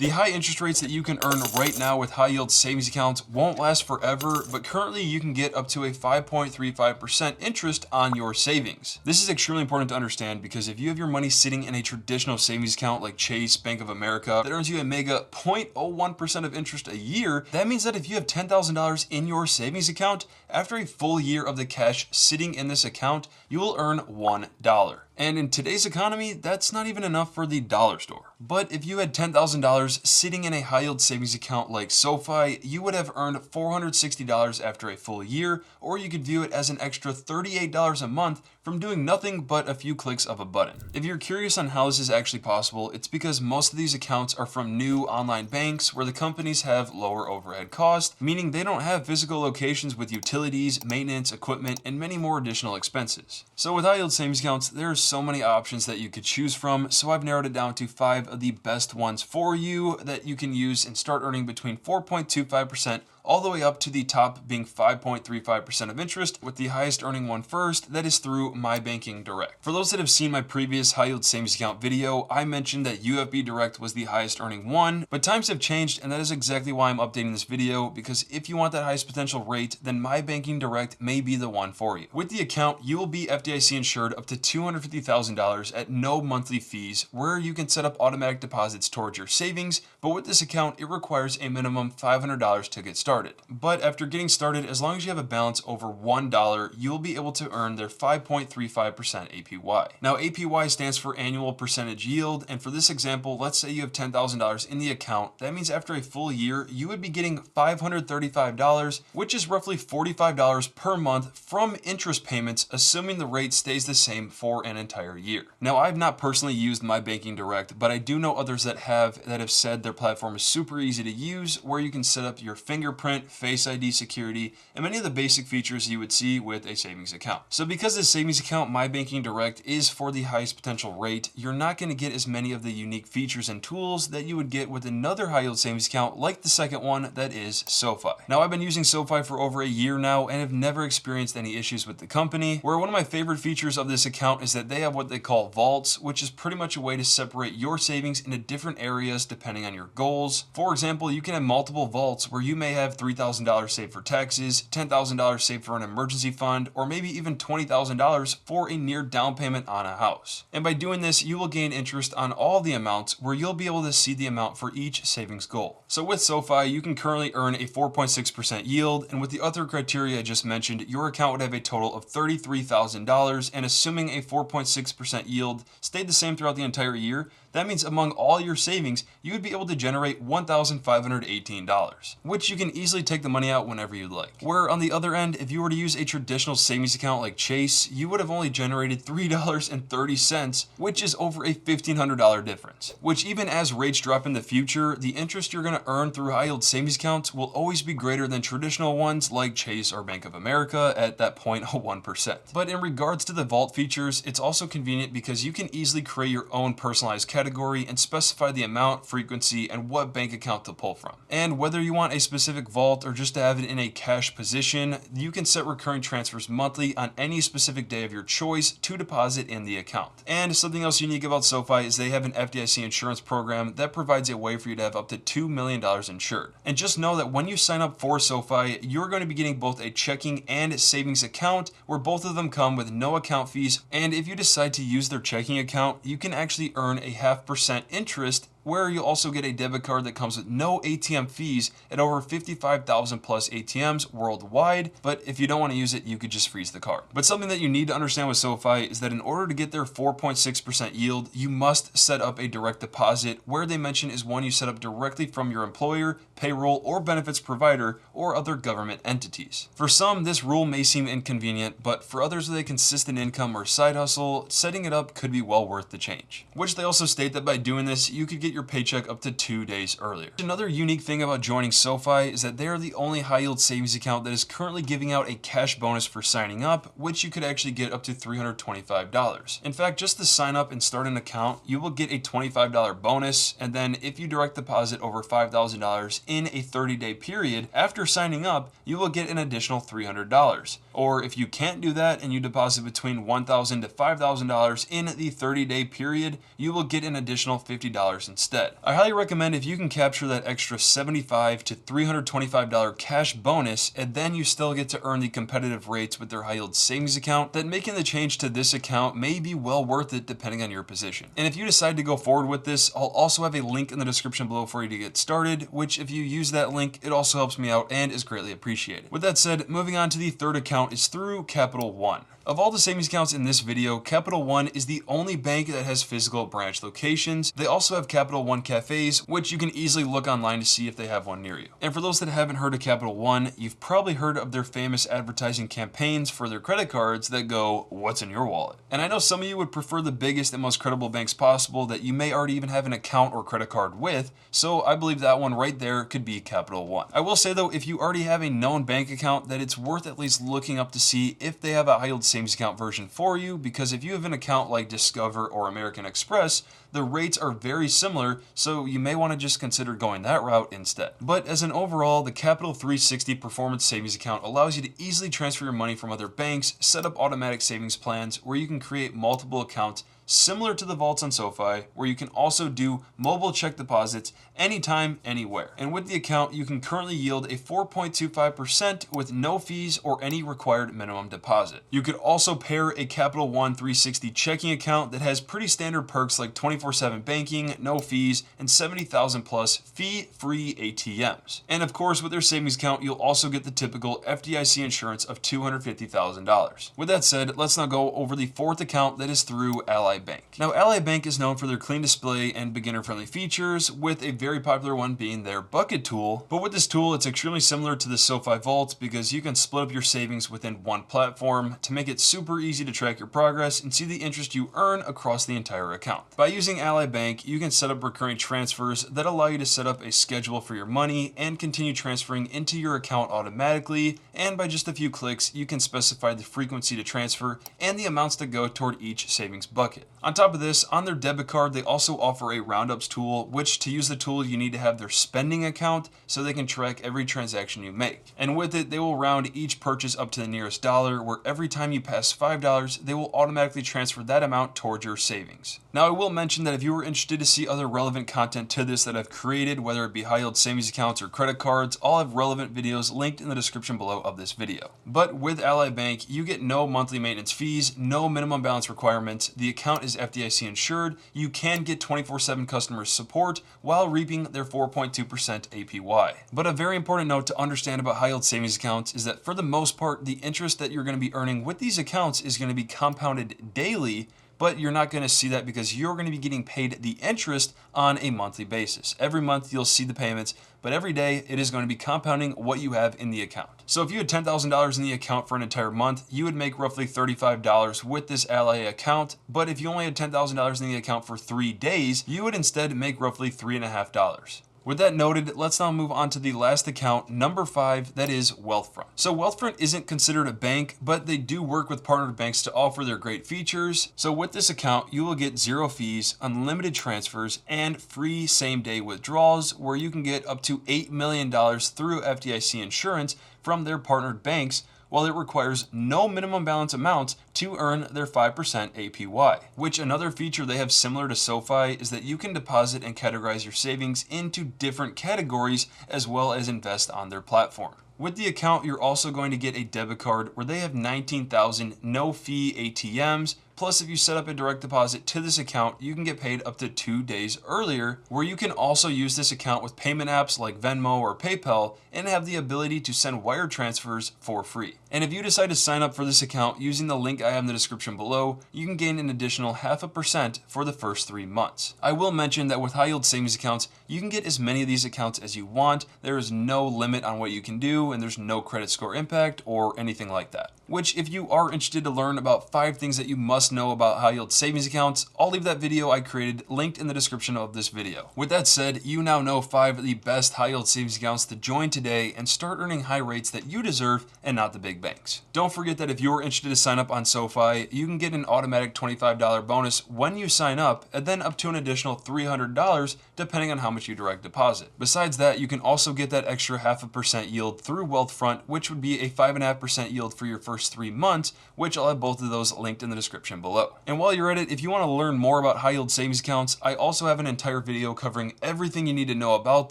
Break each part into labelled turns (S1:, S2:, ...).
S1: The high interest rates that you can earn right now with high yield savings accounts won't last forever, but currently you can get up to a 5.35% interest on your savings. This is extremely important to understand because if you have your money sitting in a traditional savings account like Chase, Bank of America, that earns you a mega 0.01% of interest a year, that means that if you have $10,000 in your savings account, after a full year of the cash sitting in this account, you will earn $1. And in today's economy, that's not even enough for the dollar store. But if you had $10,000 sitting in a high yield savings account like SoFi, you would have earned $460 after a full year, or you could view it as an extra $38 a month from doing nothing but a few clicks of a button. If you're curious on how this is actually possible, it's because most of these accounts are from new online banks where the companies have lower overhead costs, meaning they don't have physical locations with utilities, maintenance, equipment, and many more additional expenses. So with high yield savings accounts, there's so many options that you could choose from, so I've narrowed it down to 5 of the best ones for you that you can use and start earning between 4.25% all the way up to the top being 5.35% of interest, with the highest earning one first, that is through My Banking Direct. For those that have seen my previous high yield savings account video, I mentioned that UFB Direct was the highest earning one, but times have changed and that is exactly why I'm updating this video, because if you want that highest potential rate, then My Banking Direct may be the one for you. With the account, you will be FDIC insured up to $250,000 at no monthly fees, where you can set up automatic deposits towards your savings, but with this account, it requires a minimum $500 to get started. But after getting started, as long as you have a balance over $1, you'll be able to earn their 5.35% APY. Now, APY stands for annual percentage yield, and for this example, let's say you have $10,000 in the account. That means after a full year, you would be getting $535, which is roughly $45 per month from interest payments, assuming the rate stays the same for an entire year. Now, I've not personally used My Banking Direct, but I do know others that have said their platform is super easy to use, where you can set up your fingerprint, Face ID security, and many of the basic features you would see with a savings account. So because this savings account, My Banking Direct, is for the highest potential rate, you're not going to get as many of the unique features and tools that you would get with another high yield savings account like the second one, that is SoFi. Now, I've been using SoFi for over a year now and have never experienced any issues with the company, where one of my favorite features of this account is that they have what they call vaults, which is pretty much a way to separate your savings into different areas depending on your goals. For example, you can have multiple vaults where you may have $3,000 saved for taxes, $10,000 saved for an emergency fund, or maybe even $20,000 for a near down payment on a house. And by doing this, you will gain interest on all the amounts, where you'll be able to see the amount for each savings goal. So with SoFi, you can currently earn a 4.6% yield, and with the other criteria I just mentioned, your account would have a total of $33,000, and assuming a 4.6% yield stayed the same throughout the entire year, that means among all your savings, you would be able to generate $1,518, which you can easily take the money out whenever you'd like. Where on the other end, if you were to use a traditional savings account like Chase, you would have only generated $3.30, which is over a $1,500 difference. Which, even as rates drop in the future, the interest you're going to earn through high yield savings accounts will always be greater than traditional ones like Chase or Bank of America at that 0.01%. But in regards to the vault features, it's also convenient because you can easily create your own personalized category and specify the amount, frequency, and what bank account to pull from. And whether you want a specific vault or just to have it in a cash position, you can set recurring transfers monthly on any specific day of your choice to deposit in the account. And something else unique about SoFi is they have an FDIC insurance program that provides a way for you to have up to $2 million insured. And just know that when you sign up for SoFi, you're going to be getting both a checking and savings account, where both of them come with no account fees. And if you decide to use their checking account, you can actually earn a 0.5% interest, where you'll also get a debit card that comes with no ATM fees at over 55,000 plus ATMs worldwide. But if you don't want to use it, you could just freeze the card. But something that you need to understand with SoFi is that in order to get their 4.6% yield, you must set up a direct deposit, where they mention is one you set up directly from your employer, payroll, or benefits provider, or other government entities. For some, this rule may seem inconvenient, but for others with a consistent income or side hustle, setting it up could be well worth the change. Which they also state that by doing this, you could get your paycheck up to 2 days earlier. Another unique thing about joining SoFi is that they are the only high yield savings account that is currently giving out a cash bonus for signing up, which you could actually get up to $325. In fact, just to sign up and start an account, you will get a $25 bonus, and then if you direct deposit over $5,000 in a 30-day period after signing up, you will get an additional $300. Or if you can't do that and you deposit between $1,000 to $5,000 in the 30-day period, you will get an additional $50 in instead. I highly recommend if you can capture that extra $75 to $325 cash bonus, and then you still get to earn the competitive rates with their high yield savings account, then making the change to this account may be well worth it depending on your position. And if you decide to go forward with this, I'll also have a link in the description below for you to get started, which if you use that link, it also helps me out and is greatly appreciated. With that said, moving on to the third account is through CapitalOne. Of all the savings accounts in this video, CapitalOne is the only bank that has physical branch locations. They also have CapitalOne cafes, which you can easily look online to see if they have one near you. And for those that haven't heard of CapitalOne, you've probably heard of their famous advertising campaigns for their credit cards that go, "What's in your wallet?" And I know some of you would prefer the biggest and most credible banks possible that you may already even have an account or credit card with, so I believe that one right there could be CapitalOne. I will say though, if you already have a known bank account, that it's worth at least looking up to see if they have a high yield savings account version for you, because if you have an account like Discover or American Express, the rates are very similar, so you may want to just consider going that route instead. But as an overall, the Capital 360 Performance Savings Account allows you to easily transfer your money from other banks, set up automatic savings plans where you can create multiple accounts similar to the vaults on SoFi, where you can also do mobile check deposits anytime, anywhere. And with the account, you can currently yield a 4.25% with no fees or any required minimum deposit. You could also pair a CapitalOne 360 checking account that has pretty standard perks like 24/7 banking, no fees, and 70,000 plus fee-free ATMs. And of course, with their savings account, you'll also get the typical FDIC insurance of $250,000. With that said, let's now go over the fourth account that is through Alli Bank. Now, Alli Bank is known for their clean display and beginner-friendly features, with a very popular one being their bucket tool. But with this tool, it's extremely similar to the SoFi Vault because you can split up your savings within one platform to make it super easy to track your progress and see the interest you earn across the entire account. By using Alli Bank, you can set up recurring transfers that allow you to set up a schedule for your money and continue transferring into your account automatically. And by just a few clicks, you can specify the frequency to transfer and the amounts that go toward each savings bucket. On top of this, on their debit card, they also offer a roundups tool, which to use the tool, you need to have their spending account so they can track every transaction you make. And with it, they will round each purchase up to the nearest dollar, where every time you pass $5, they will automatically transfer that amount towards your savings. Now, I will mention that if you were interested to see other relevant content to this that I've created, whether it be high yield savings accounts or credit cards, I'll have relevant videos linked in the description below of this video. But with Alli Bank, you get no monthly maintenance fees, no minimum balance requirements. The account is FDIC insured. You can get 24/7 customer support while reaping their 4.2% APY. But a very important note to understand about high yield savings accounts is that for the most part, the interest that you're going to be earning with these accounts is going to be compounded daily, but you're not going to see that because you're going to be getting paid the interest on a monthly basis. Every month you'll see the payments, but every day it is going to be compounding what you have in the account. So if you had $10,000 in the account for an entire month, you would make roughly $35 with this Alli account. But if you only had $10,000 in the account for 3 days, you would instead make roughly $3.50. With that noted, let's now move on to the last account, number 5, that is WealthFront. So WealthFront isn't considered a bank, but they do work with partnered banks to offer their great features. So with this account, you will get 0 fees, unlimited transfers, and free same-day withdrawals, where you can get up to $8 million through FDIC insurance from their partnered banks, while it requires no minimum balance amounts to earn their 5% APY. Which another feature they have similar to SoFi is that you can deposit and categorize your savings into different categories as well as invest on their platform. With the account, you're also going to get a debit card where they have 19,000 no-fee ATMs. Plus, if you set up a direct deposit to this account, you can get paid up to 2 days earlier, where you can also use this account with payment apps like Venmo or PayPal and have the ability to send wire transfers for free. And if you decide to sign up for this account using the link I have in the description below, you can gain an additional 0.5% for the first 3 months. I will mention that with high yield savings accounts, you can get as many of these accounts as you want. There is no limit on what you can do, and there's no credit score impact or anything like that. Which, if you are interested to learn about 5 things that you must know about high yield savings accounts, I'll leave that video I created linked in the description of this video. With that said, you now know 5 of the best high yield savings accounts to join today and start earning high rates that you deserve and not the big banks. Don't forget that if you're interested to sign up on SoFi, you can get an automatic $25 bonus when you sign up, and then up to an additional $300 depending on how much much you direct deposit. Besides that, you can also get that extra 0.5% yield through WealthFront, which would be a 5.5% yield for your first 3 months, which I'll have both of those linked in the description below. And while you're at it, if you want to learn more about high yield savings accounts, I also have an entire video covering everything you need to know about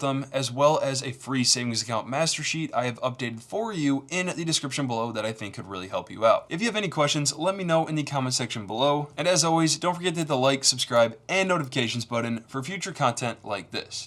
S1: them, as well as a free savings account master sheet I have updated for you in the description below that I think could really help you out. If you have any questions, let me know in the comment section below. And as always, don't forget to hit the like, subscribe, and notifications button for future content like this.